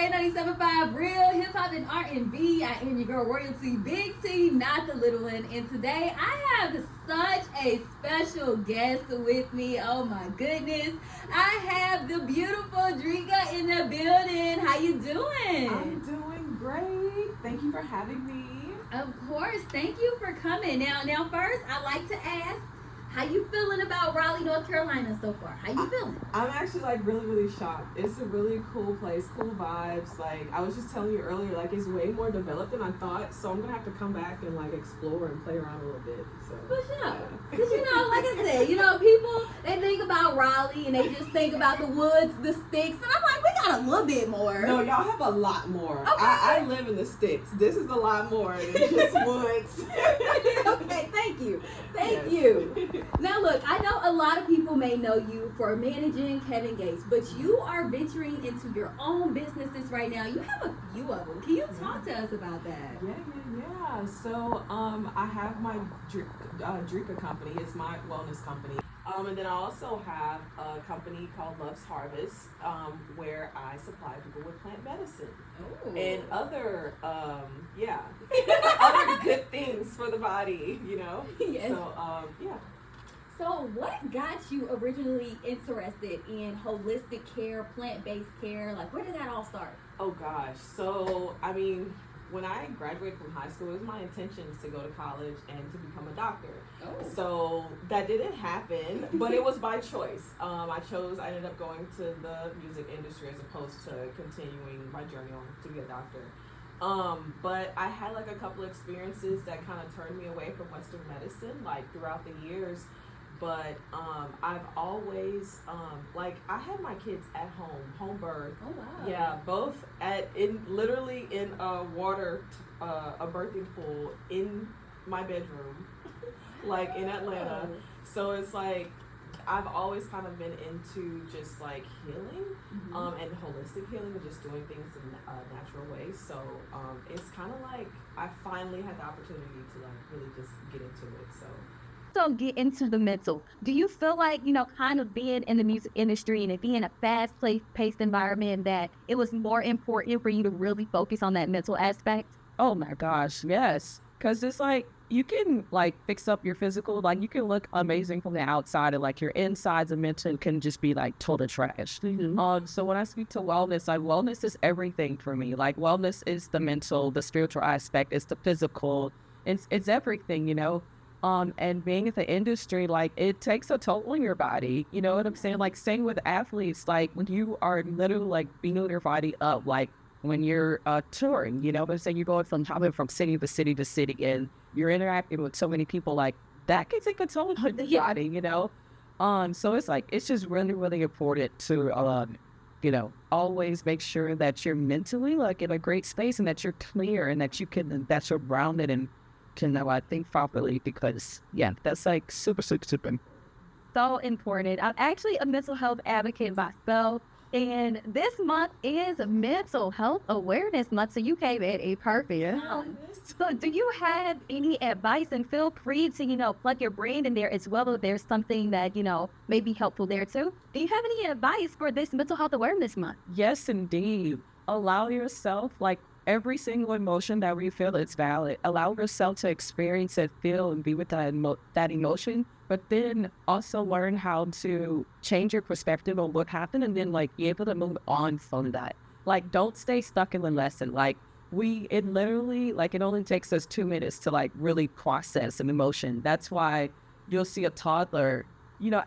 97.5 Real Hip Hop and R&B. I am your girl RoyalTea, Big T, not the little one. And today I have such a special guest with me. Oh my goodness. I have the beautiful Dreka in the building. How you doing? I'm doing great. Thank you for having me. Of course. Thank you for coming. Now first, I like to ask, how you feeling about Raleigh, North Carolina so far? How you feeling? I'm actually really shocked. It's a really cool place, cool vibes. Like I was just telling you earlier, like it's way more developed than I thought. So I'm gonna have to come back and like explore and play around a little bit. So for sure. Because like I said, people they think about Raleigh and they just think about the woods, the sticks, and I'm like, we got a little bit more. No, y'all have a lot more. Okay. I live in the sticks. This is a lot more than just woods. Okay, thank you. Thank you. Now look, I know a lot of people may know you for managing Kevin Gates, but you are venturing into your own businesses right now. You have a few of them. Can you talk to us about that? Yeah. So I have my Dreka company. It's my wellness company. And then I also have a company called Love's Harvest, where I supply people with plant medicine. Ooh. And other, other good things for the body, Yes. So, yeah. So what got you originally interested in holistic care, plant-based care? Like, where did that all start? Oh gosh. So, I mean, when I graduated from high school, it was my intentions to go to college and to become a doctor. Oh. So that didn't happen, but it was by choice. I ended up going to the music industry as opposed to continuing my journey on to be a doctor. But I had like a couple of experiences that kind of turned me away from Western medicine, like throughout the years. But I've always I had my kids at home birth. Oh wow! Yeah, both literally in a a birthing pool in my bedroom, like in Atlanta. So it's like I've always kind of been into just like healing, and holistic healing, and just doing things in natural ways. So it's kind of like I finally had the opportunity to like really just get into it. So get into the mental. Do you feel like, kind of being in the music industry and it being a fast-paced environment, that it was more important for you to really focus on that mental aspect? Oh my gosh, yes. Because it's like, you can like fix up your physical, like you can look amazing from the outside and like your insides and mental can just be like total trash. So when I speak to wellness, like wellness is everything for me. Like wellness is the mental, the spiritual aspect, it's the physical, it's everything, and being in the industry, like it takes a toll on your body. You know what I'm saying? Like same with athletes, like when you are literally like beating your body up, like when you're touring, you know what I'm saying? You're going from hopping from city to city to city and you're interacting with so many people, like that can take a toll on the body, So it's like, it's just really important to, always make sure that you're mentally like in a great space and that you're clear and that that you're grounded and can think properly, because that's like super important. So important. I'm actually a mental health advocate myself, and this month is Mental Health Awareness Month, so you came at a perfect time. So do you have any advice, and feel free to plug your brand in there as well if there's something that may be helpful there too. Do you have any advice for this Mental Health Awareness Month? Yes, indeed. Allow yourself, like every single emotion that we feel is valid. Allow yourself to experience it, feel, and be with that emotion, but then also learn how to change your perspective on what happened and then like be able to move on from that. Like don't stay stuck in the lesson. Like it literally, like it only takes us 2 minutes to like really process an emotion. That's why you'll see a toddler,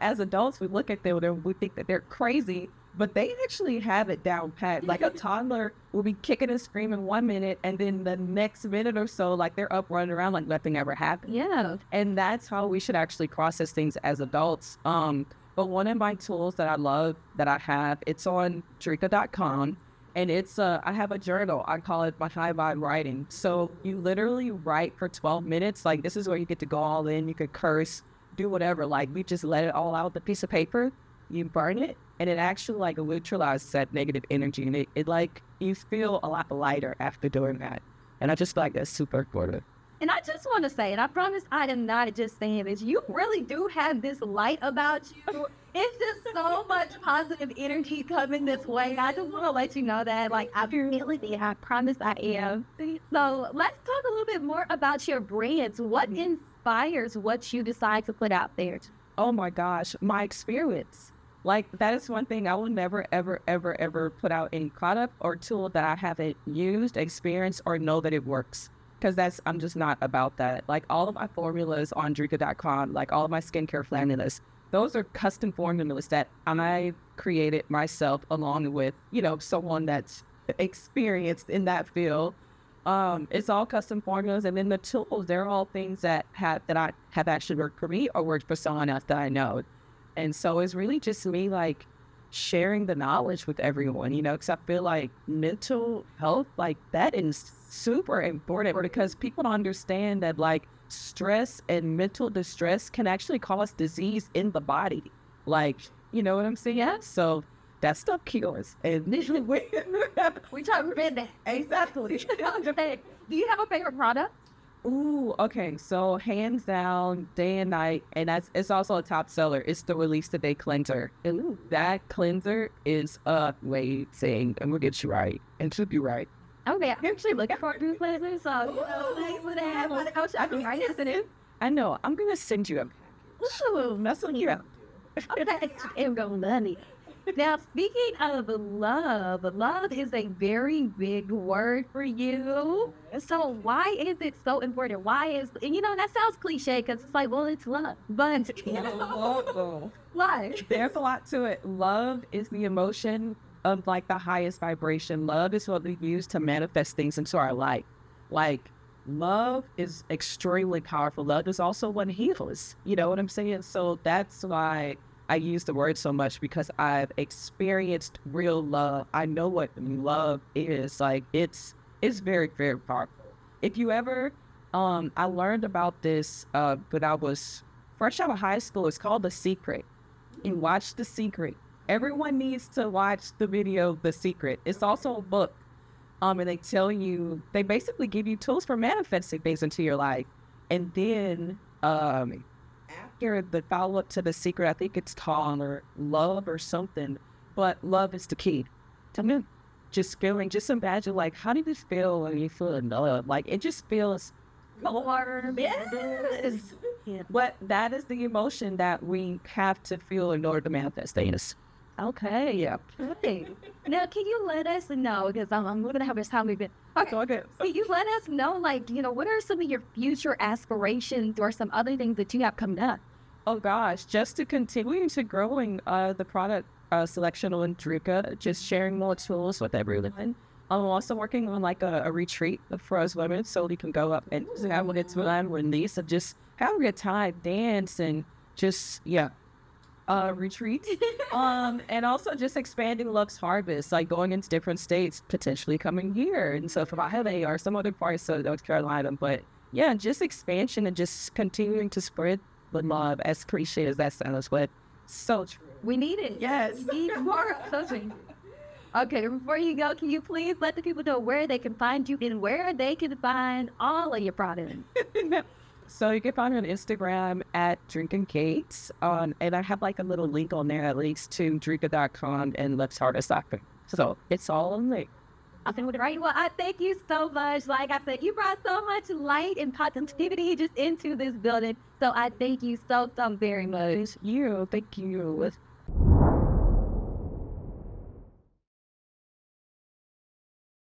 as adults, we look at them and we think that they're crazy, but they actually have it down pat. Like a toddler will be kicking and screaming 1 minute, and then the next minute or so, like they're up running around like nothing ever happened. Yeah. And that's how we should actually process things as adults. But one of my tools that I love that I have, it's on Dreka.com, and it's I have a journal. I call it my high vibe writing. So you literally write for 12 minutes. Like this is where you get to go all in. You could curse, do whatever. Like we just let it all out with a piece of paper. You burn it, and it actually like neutralizes that negative energy, and it like you feel a lot lighter after doing that. And I just feel like that's super important. And I just want to say, and I promise I am not just saying this, you really do have this light about you. It's just so much positive energy coming this way. I just want to let you know that, like, I'm feeling it. I promise I am. So let's talk a little bit more about your brands. What inspires what you decide to put out there? Oh my gosh, my experience. Like, that is one thing I will never, ever, ever, ever put out any product or tool that I haven't used, experienced, or know that it works. Because I'm just not about that. Like, all of my formulas on Dreka.com, like all of my skincare formulas, those are custom formulas that I created myself along with, someone that's experienced in that field. It's all custom formulas, and then the tools, they're all things that I have actually worked for me or worked for someone else that I know. And so it's really just me, like, sharing the knowledge with everyone, because I feel like mental health, like, that is super important, because people don't understand that, like, stress and mental distress can actually cause disease in the body. Like, you know what I'm saying? Yeah. So that stuff kills. And we try to prevent that. Exactly. Do you have a favorite product? Ooh, okay. So hands down, day and night, and it's also a top seller. It's the Release the Day cleanser. And that cleanser is amazing. I'm gonna get you right, and should be right. Okay, I'm actually looking for a new cleanser, so thanks for that. Coach, I can write it. I know. I'm gonna send you a package. Ooh, that's what you're. Okay, I'm going money. Now, speaking of love is a very big word for you. So why is it so important? And that sounds cliche because it's like, well, it's love. But why? There's a lot to it. Love is the emotion of, like, the highest vibration. Love is what we use to manifest things into our life. Like, love is extremely powerful. Love is also what heals. You know what I'm saying? So that's why I use the word so much, because I've experienced real love. I know what love is. Like, it's very, very powerful. If you ever, I learned about this when I was fresh out of high school. It's called The Secret. You watch The Secret. Everyone needs to watch the video The Secret. It's also a book. And they basically give you tools for manifesting things into your life. And then after the follow-up to The Secret, I think it's called Love or something, but love is the key. Just imagine, like, how do you feel when you feel in love? Like, it just feels warm. Yes. But that is the emotion that we have to feel in order to manifest things. Okay. Yeah. Okay. Now, can you let us know, because I'm going to have this time we've been. Okay. Can you let us know, like, what are some of your future aspirations or some other things that you have coming up? Oh, gosh. Just to continue to growing the product selection on Dreka, just sharing more tools with everyone. I'm also working on, like, a retreat for us women, so we can go up and have a good time with Lisa, and just have a good time, dance, and just, retreat. And also just expanding Love's Harvest, like going into different states, potentially coming here. And so from LA or some other parts of North Carolina. But yeah, just expansion and just continuing to spread the love, as cliche as that sounds, but so true. We need it. Yes. We need more coaching. Okay, before you go, can you please let the people know where they can find you and where they can find all of your products? So you can find me on Instagram at Dreka Gates. And I have, like, a little link on there that links to Dreka.com and LovesHarvest.com. So it's all on there. I think we're right. Well, I thank you so much. Like I said, you brought so much light and positivity just into this building. So I thank you so very much. Thank you.